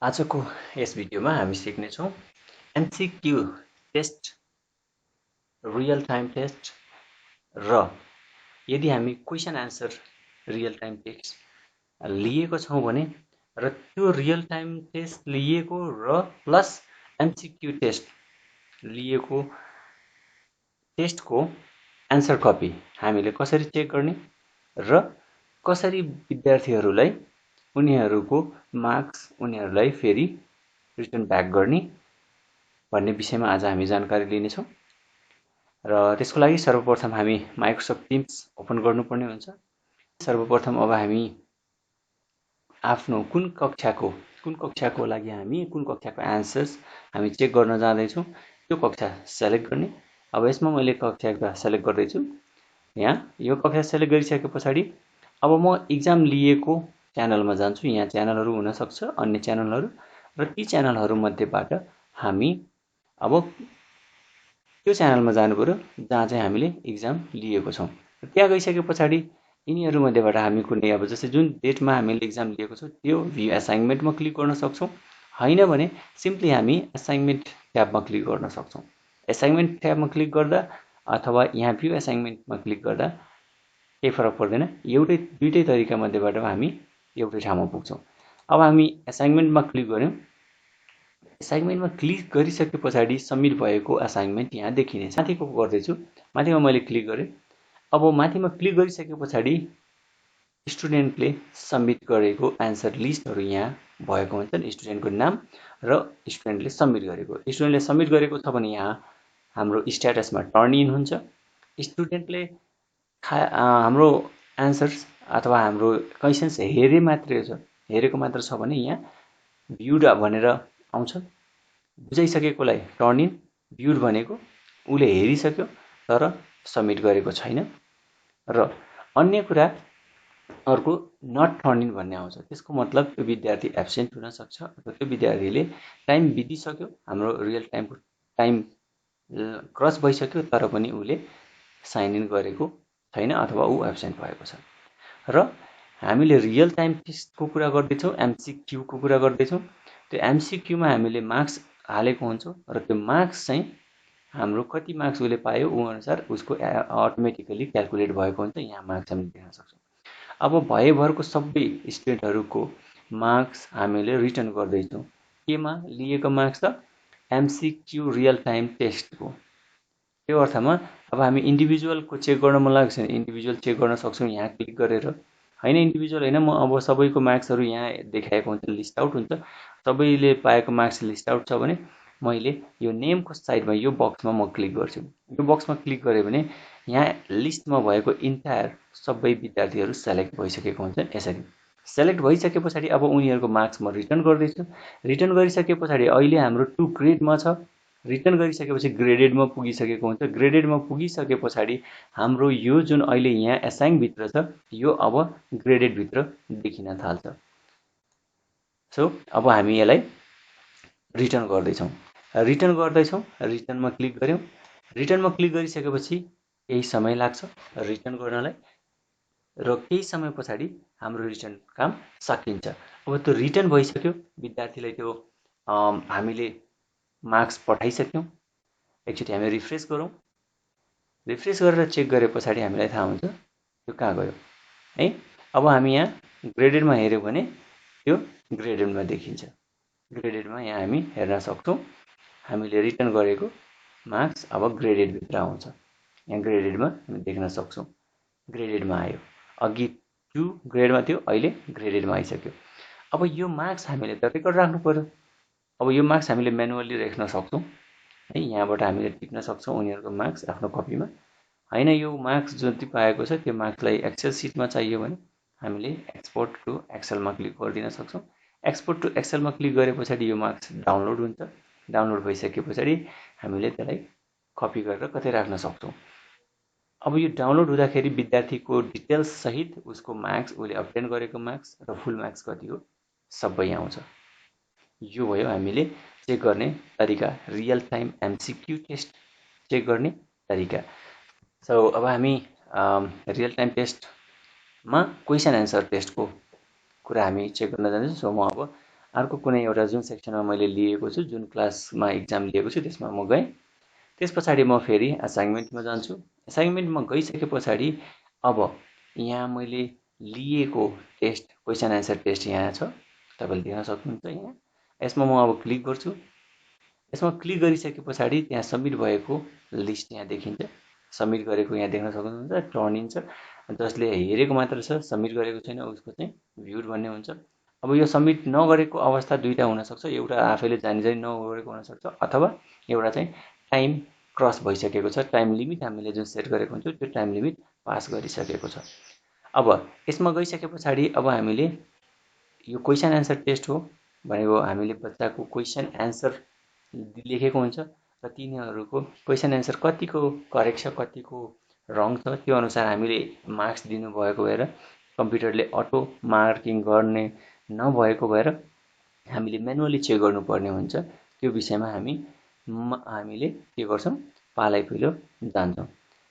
आजको यस भिडियोमा हामी सिक्नेछौँ MCQ test, real time test र यदि हामी question answer real time test लिएको छौँ भने र त्यो रियल टाइम टेस्ट लिएको र प्लस MCQ टेस्ट लिएको टेस्टको आन्सर कपी हामीले कसरी चेक गर्ने र कसरी विद्यार्थीहरूलाई उनीहरूको मार्क्स उनीहरूलाई फेरि रिटर्न ब्याक गर्ने भन्ने विषयमा आज हामी जानकारी लिनेछौँ। र त्यसको लागि सर्वप्रथम हामी माइक्रोसफ्ट टिम्स ओपन गर्नुपर्ने हुन्छ। सर्वप्रथम अब हामी आफ्नो कुन कक्षाको लागि हामी कुन कक्षाको एन्सर्स हामी चेक गर्न जाँदैछौँ त्यो कक्षा सेलेक्ट गर्ने। अब यसमा मैले कक्षा एउटा सेलेक्ट गर्दैछु। यहाँ यो कक्षा सेलेक्ट गरिसके पछाडि अब म इक्जाम लिएको च्यानलमा जान्छु। यहाँ च्यानलहरू हुनसक्छ अन्य च्यानलहरू र ती च्यानलहरूमध्येबाट हामी अब त्यो च्यानलमा जानु पर्यो जहाँ चाहिँ हामीले इक्जाम लिएको छौँ। त्यहाँ गइसके पछाडि यिनीहरूमध्येबाट हामी कुनै अब जस्तै जुन डेटमा हामीले इक्जाम लिएको छौँ त्यो भ्यू एसाइनमेन्टमा क्लिक गर्न सक्छौँ। होइन भने सिम्पली हामी एसाइनमेन्ट ट्याबमा क्लिक गर्न सक्छौँ। एसाइनमेन्ट ट्याबमा क्लिक गर्दा अथवा यहाँ भ्यू एसाइनमेन्टमा क्लिक गर्दा केही फरक पर्दैन। दुइटै तरिका मध्येबाट हामी एउटै ठाउँमा पुग्छौँ। अब हामी एसाइनमेन्टमा क्लिक गऱ्यौँ। एसाइनमेन्टमा क्लिक गरिसके पछाडि सबमिट भएको असाइनमेन्ट यहाँ देखिनेछ। माथिको गर्दैछु, माथिमा मैले क्लिक गरेँ। अब माथिमा क्लिक गरिसके पछाडि स्टुडेन्टले सबमिट गरेको एन्सर लिस्टहरू यहाँ भएको हुन्छन्। स्टुडेन्टको नाम र स्टुडेन्टले सबमिट गरेको। स्टुडेन्टले सबमिट गरेको छ भने यहाँ हाम्रो स्ट्याटसमा टर्न इन हुन्छ। स्टुडेन्टले हाम्रो एन्सर्स अथवा हाम्रो क्वेसन्स हेरेको मात्र छ भने यहाँ भ्युड भनेर आउँछ। बुझाइसकेकोलाई टर्न इन, भ्युड भनेको उसले हेरिसक्यो तर सबमिट गरेको छैन। र अन्य कुरा अर्को नट टर्न इन भन्ने आउँछ। त्यसको मतलब त्यो विद्यार्थी एब्सेन्ट हुनसक्छ अथवा त्यो विद्यार्थीले टाइम बितिसक्यो, हाम्रो रियल टाइमको टाइम क्रस भइसक्यो तर पनि उसले साइन इन गरेको छैन अथवा ऊ एब्सेन्ट भएको छ। र हामीले रियल टाइम टेस्टको कुरा गर्दैछौँ, MCQको कुरा गर्दैछौँ। त्यो MCQमा हामीले मार्क्स हालेको हुन्छौँ र त्यो मार्क्स चाहिँ हाम्रो कति मार्क्स उसले पायो ऊ अनुसार उसको अटोमेटिकली क्यालकुलेट भएको हुन्छ। यहाँ मार्क्स हामीले देख्न सक्छौँ। अब भएभरको सबै स्टुडेन्टहरूको मार्क्स हामीले रिटर्न गर्दैछौँ। केमा लिएको मार्क्स त MCQ रियल टाइम टेस्टको। त्यो अर्थमा अब हामी इन्डिभिजुअलको चेक गर्न मन लाग्छ भने इन्डिभिजुअल चेक गर्न सक्छौँ यहाँ क्लिक गरेर। होइन इन्डिभिजुअल होइन, म अब सबैको मार्क्सहरू यहाँ देखाएको हुन्छ, लिस्ट आउट हुन्छ। सबैले पाएको मार्क्स लिस्ट आउट छ भने मैले यो नेमको साइडमा यो बक्समा म क्लिक गर्छु। यो बक्समा क्लिक गरेँ भने यहाँ लिस्टमा भएको इन्टायर सबै विद्यार्थीहरू सेलेक्ट भइसकेको हुन्छन्। यसरी सेलेक्ट भइसके पछाडि अब उनीहरूको मार्क्स म रिटर्न गर्दैछु। रिटर्न गरिसके पछाडि अहिले हाम्रो 2 ग्रेडमा छ। रिटर्न गरिसकेपछि ग्रेडेडमा पुगिसकेको हुन्छ। ग्रेडेडमा पुगिसके पछाडि हाम्रो यो जुन अहिले यहाँ एसाइनभित्र छ यो अब ग्रेडेडभित्र देखिन थाल्छ। सो अब हामी यसलाई रिटर्न गर्दैछौँ। रिटर्नमा क्लिक गऱ्यौँ। रिटर्नमा क्लिक गरिसकेपछि केही समय लाग्छ रिटर्न गर्नलाई र केही समय पछाडि हाम्रो रिटर्न काम सकिन्छ। अब त्यो रिटर्न भइसक्यो, विद्यार्थीलाई त्यो हामीले मार्क्स पठाइसक्यौँ। एकचोटि हामी रिफ्रेस गरौँ। रिफ्रेस गरेर चेक गरे पछाडि हामीलाई थाहा हुन्छ त्यो कहाँ गयो है। अब हामी यहाँ ग्रेडेडमा हेऱ्यौँ भने त्यो ग्रेडेडमा देखिन्छ। ग्रेडेडमा यहाँ हामी हेर्न सक्छौँ हामीले रिटर्न गरेको मार्क्स अब ग्रेडेडभित्र आउँछ। यहाँ ग्रेडेडमा हामी देख्न सक्छौँ ग्रेडेडमा आयो। अघि 2 ग्रेडमा थियो, अहिले ग्रेडेडमा आइसक्यो। अब यो मार्क्स हामीले त रेकर्ड राख्नु पर्यो। अब यो मार्क्स हामीले म्यानुअली राख्न सक्छौँ है। यहाँबाट हामीले टिप्न सक्छौँ उनीहरूको मार्क्स आफ्नो कपीमा। होइन यो मार्क्स जति पाएको छ त्यो मार्क्सलाई एक्सेल सिटमा चाहियो भने हामीले एक्सपोर्ट टु एक्सेलमा क्लिक गरिदिन सक्छौँ। एक्सपोर्ट टु एक्सेलमा क्लिक गरे पछाडि यो मार्क्स डाउनलोड हुन्छ। डाउनलोड भइसके पछाडि हामीले त्यसलाई कपी गरेर कतै राख्न सक्छौँ। अब यो डाउनलोड हुँदाखेरि विद्यार्थीको डिटेल्स सहित उसको मार्क्स, उसले अब्टेन गरेको मार्क्स र फुल मार्क्स कति हो सबै आउँछ। यो भयो हामीले चेक गर्ने तरिका, real time MCQ test check गर्ने तरिका। सो अब हामी रियल टाइम टेस्टमा क्वेसन एन्सर टेस्टको कुरा हामी चेक गर्न जान्छौँ। सो म अब अर्को कुनै एउटा जुन सेक्सनमा मैले लिएको छु, जुन क्लासमा इक्जाम लिएको छु त्यसमा म गएँ। त्यस पछाडि म फेरि असाइनमेन्टमा जान्छु। असाइनमेन्टमा गइसके पछाडि अब यहाँ मैले लिएको टेस्ट, क्वेसन एन्सर टेस्ट यहाँ छ, तपाईँले देख्न सक्नुहुन्छ यहाँ। यसमा म अब क्लिक गर्छु। यसमा क्लिक गरिसके पछाडि त्यहाँ सबमिट भएको लिस्ट यहाँ देखिन्छ। सबमिट गरेको यहाँ देख्न सक्नुहुन्छ, टर्न इन छ। जसले हेरेको मात्र छ, सबमिट गरेको छैन, उसको चाहिँ भ्युड भन्ने हुन्छ। अब यो सबमिट नगरेको अवस्था दुईवटा हुनसक्छ, एउटा आफैले जानी जानी नगरेको हुनसक्छ, अथवा एउटा चाहिँ टाइम क्रस भइसकेको छ, टाइम लिमिट हामीले जुन सेट गरेको हुन्छौँ त्यो टाइम लिमिट पास गरिसकेको छ। अब यसमा गइसके पछाडि अब हामीले यो क्वेसन एन्सर टेस्ट हो भनेको हामीले बच्चाको क्वेसन एन्सर लेखेको हुन्छ र तिनीहरूको क्वेसन एन्सर कतिको करेक्ट छ, कतिको रङ छ, त्यो अनुसार हामीले मार्क्स दिनुभएको भएर कम्प्युटरले अटो मार्किङ गर्ने नभएको भएर हामीले म्यानुअली चेक गर्नुपर्ने हुन्छ। त्यो विषयमा हामीले के गर्छौँ, पालै पहिलो जान्छौँ।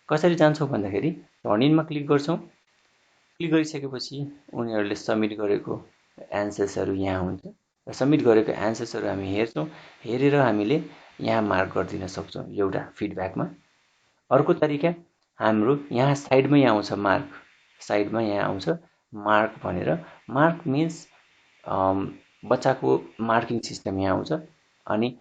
कसरी जान्छौँ भन्दाखेरि टर्न इनमा क्लिक गर्छौँ। क्लिक गरिसकेपछि उनीहरूले सबमिट गरेको एन्सर्सहरू यहाँ हुन्छ र सबमिट गरेको एन्सर्सहरू हामी हेर्छौँ। हेरेर हामीले यहाँ मार्क गरिदिन सक्छौँ एउटा फिडब्याकमा। अर्को तरिका हाम्रो यहाँ साइडमै आउँछ मार्क, साइडमा यहाँ आउँछ मार्क भनेर। मार्क मिन्स बच्चाको मार्किङ सिस्टम यहाँ आउँछ अनि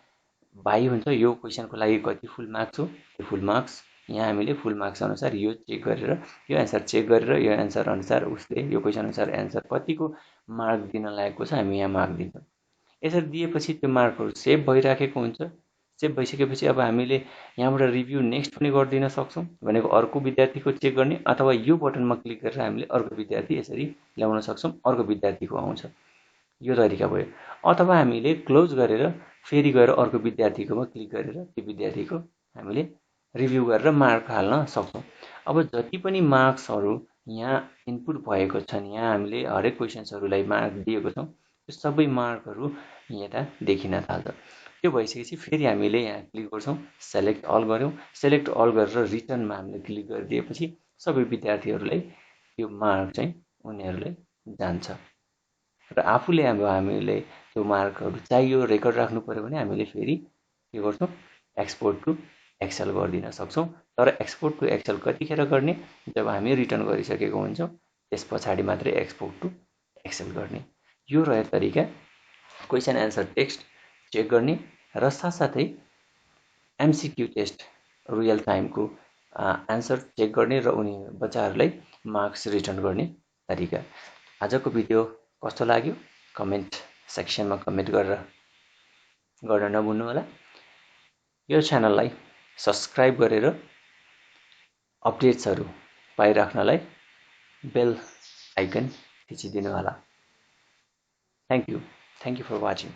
भाइ हुन्छ यो क्वेसनको लागि कति फुल मार्क्स हो, त्यो फुल मार्क्स यहाँ हामीले फुल मार्क्स अनुसार यो चेक गरेर, यो एन्सर चेक गरेर यो एन्सर अनुसार उसले यो क्वेसन अनुसार एन्सर कतिको मार्क दिन लागेको छ हामी यहाँ मार्क दिन्छौँ। यसरी दिएपछि त्यो मार्कहरू सेभ भइराखेको हुन्छ। सेभ भइसकेपछि अब हामीले यहाँबाट रिभ्यू नेक्स्ट पनि गरिदिन सक्छौँ, भनेको अर्को विद्यार्थीको चेक गर्ने, अथवा यो बटनमा क्लिक गरेर हामीले अर्को विद्यार्थी यसरी ल्याउन सक्छौँ, अर्को विद्यार्थीको आउँछ। यो तरिका भयो। अथवा हामीले क्लोज गरेर फेरि गएर अर्को विद्यार्थीकोमा क्लिक गरेर त्यो विद्यार्थीको हामीले रिभ्यू गरेर मार्क हाल्न सक्छौँ। अब जति पनि मार्क्सहरू यहाँ इनपुट भएको छन्, यहाँ हामीले हरेक क्वेसन्सहरूलाई मार्क दिएको छौँ, त्यो सबै मार्कहरू यता देखिन थाल्छ। त्यो भइसकेपछि फेरि हामीले यहाँ क्लिक गर्छौँ, सेलेक्ट अल गऱ्यौँ। सेलेक्ट अल गरेर रिटर्नमा हामीले क्लिक गरिदिएपछि सबै विद्यार्थीहरूलाई त्यो मार्क चाहिँ उनीहरूलाई जान्छ। र आफूले अब हामीले त्यो मार्कहरू चाहियो रेकर्ड राख्नु पऱ्यो भने हामीले फेरि के गर्छौँ, एक्सपोर्ट टु एक्सेल गरिदिन सक्छौँ। तर एक्सपोर्ट टु एक्सेल कतिखेर गर्ने, जब हामी रिटर्न गरिसकेको हुन्छौँ त्यस पछाडि मात्रै एक्सपोर्ट टु एक्सेल गर्ने। यो रह्यो तरिका क्वेसन एन्सर टेक्स्ट चेक गर्ने र साथसाथै एमसिक्यू टेस्ट रियल टाइमको एन्सर चेक गर्ने र उनी बच्चाहरूलाई मार्क्स रिटर्न गर्ने तरिका। आजको भिडियो कस्तो लाग्यो कमेन्ट सेक्सनमा कमेन्ट गर्न नभुल्नुहोला। यो च्यानललाई सब्सक्राइब गरेर अपडेट्सहरू पाइराख्नलाई बेल आइकन थिचिदिनु होला। Thank you for watching.